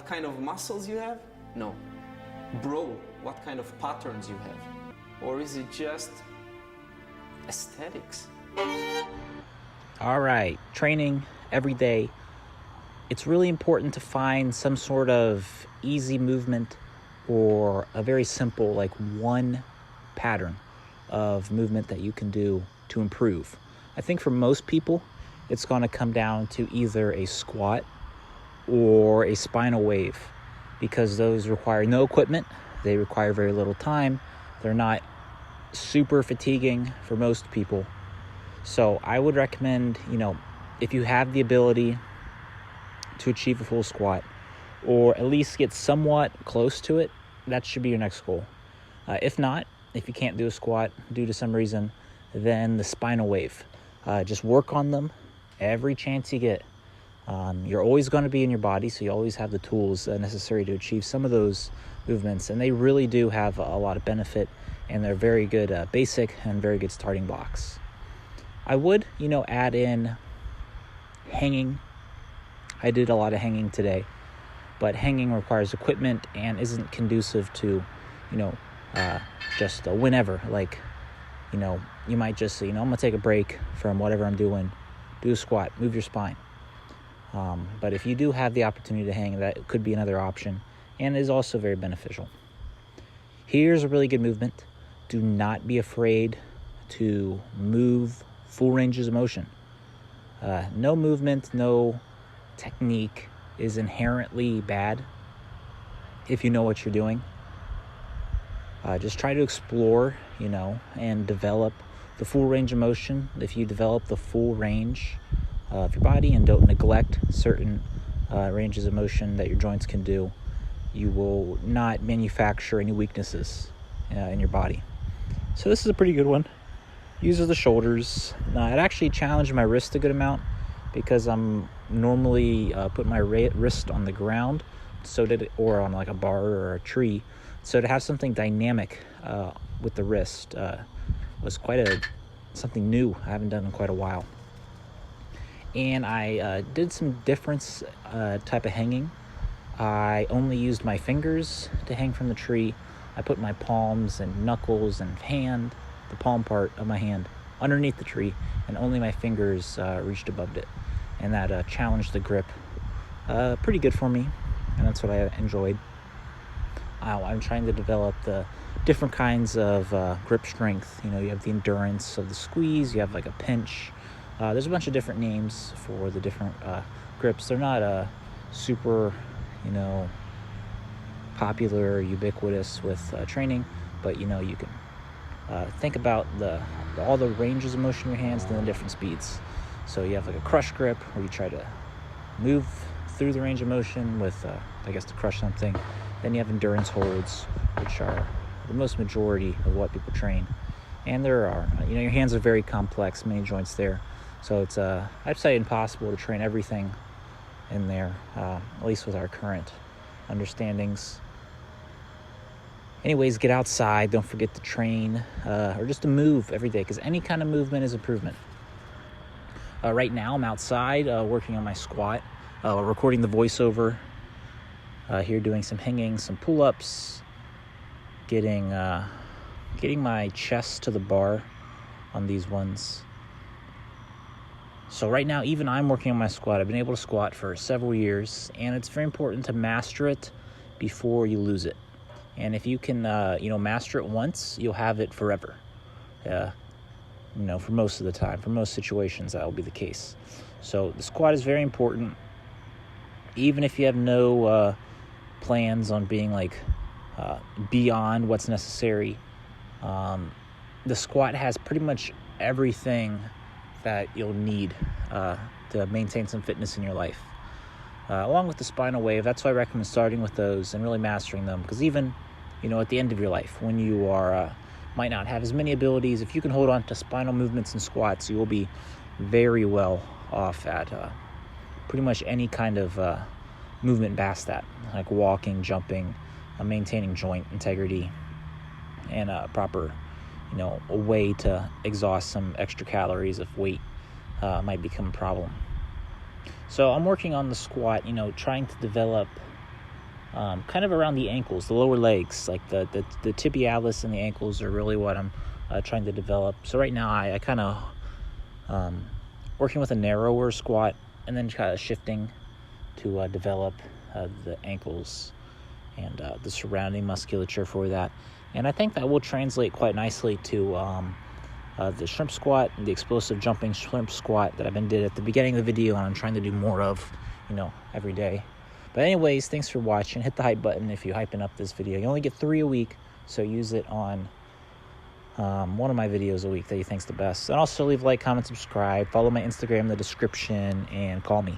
kind of muscles you have? No. Bro, what kind of patterns you have? Or is it just aesthetics? All right, training every day. It's really important to find some sort of easy movement or a very simple, like one pattern of movement that you can do to improve. I think for most people, it's going to come down to either a squat or a spinal wave, because those require no equipment. They require very little time. They're not super fatiguing for most people. So I would recommend, if you have the ability to achieve a full squat, or at least get somewhat close to it, that should be your next goal. If not, if you can't do a squat due to some reason, then the spinal wave. Just work on them every chance you get. You're always going to be in your body, so you always have the tools necessary to achieve some of those movements, and they really do have a lot of benefit, and they're very good basic and very good starting blocks. I would, add in hanging. I did a lot of hanging today, but hanging requires equipment and isn't conducive to, just whenever. Like, you might just say, I'm going to take a break from whatever I'm doing, do a squat, move your spine. But if you do have the opportunity to hang, that could be another option and is also very beneficial. Here's a really good movement. Do not be afraid to move full ranges of motion. No movement, no technique is inherently bad if you know what you're doing. Just try to explore, and develop the full range of motion. If you develop the full range of your body and don't neglect certain ranges of motion that your joints can do, you will not manufacture any weaknesses in your body. So this is a pretty good one. Uses the shoulders. It actually challenged my wrist a good amount because I'm normally putting my wrist on the ground, or on like a bar or a tree. So to have something dynamic with the wrist was something new I haven't done in quite a while. And I did some different type of hanging. I only used my fingers to hang from the tree. I put my palms and knuckles and the palm part of my hand, underneath the tree, and only my fingers reached above it. And that challenged the grip pretty good for me, and that's what I enjoyed. I'm trying to develop the different kinds of grip strength. You have the endurance of the squeeze, you have like a pinch. There's a bunch of different names for the different grips. They're not super, popular or ubiquitous with training, but you can think about all the ranges of motion in your hands and the different speeds. So you have like a crush grip where you try to move through the range of motion with, to crush something. Then you have endurance holds, which are the most majority of what people train. And there are, your hands are very complex, many joints there. So it's, I'd say, impossible to train everything in there, at least with our current understandings. Anyways, get outside. Don't forget to train or just to move every day, because any kind of movement is improvement. Right now, I'm outside working on my squat, recording the voiceover here, doing some hanging, some pull-ups, getting my chest to the bar on these ones. So right now, even I'm working on my squat. I've been able to squat for several years, and it's very important to master it before you lose it. And if you can, master it once, you'll have it forever. For most of the time, for most situations, that will be the case. So the squat is very important. Even if you have no plans on being beyond what's necessary, the squat has pretty much everything that you'll need to maintain some fitness in your life. Along with the spinal wave, that's why I recommend starting with those and really mastering them. Because even, at the end of your life, when you are might not have as many abilities, if you can hold on to spinal movements and squats, you will be very well off at pretty much any kind of movement past that, like walking, jumping, maintaining joint integrity, and a proper, a way to exhaust some extra calories if weight might become a problem. So I'm working on the squat, trying to develop kind of around the ankles, the lower legs, like the tibialis and the ankles are really what I'm trying to develop. So right now I kind of working with a narrower squat and then kind of shifting to develop the ankles and the surrounding musculature for that. And I think that will translate quite nicely to the shrimp squat, the explosive jumping shrimp squat that I've did at the beginning of the video, and I'm trying to do more of, every day. But anyways, thanks for watching. Hit the hype button if you're hyping up this video. You only get 3 a week, so use it on one of my videos a week that you think's the best. And also leave a like, comment, subscribe, follow my Instagram in the description, and call me.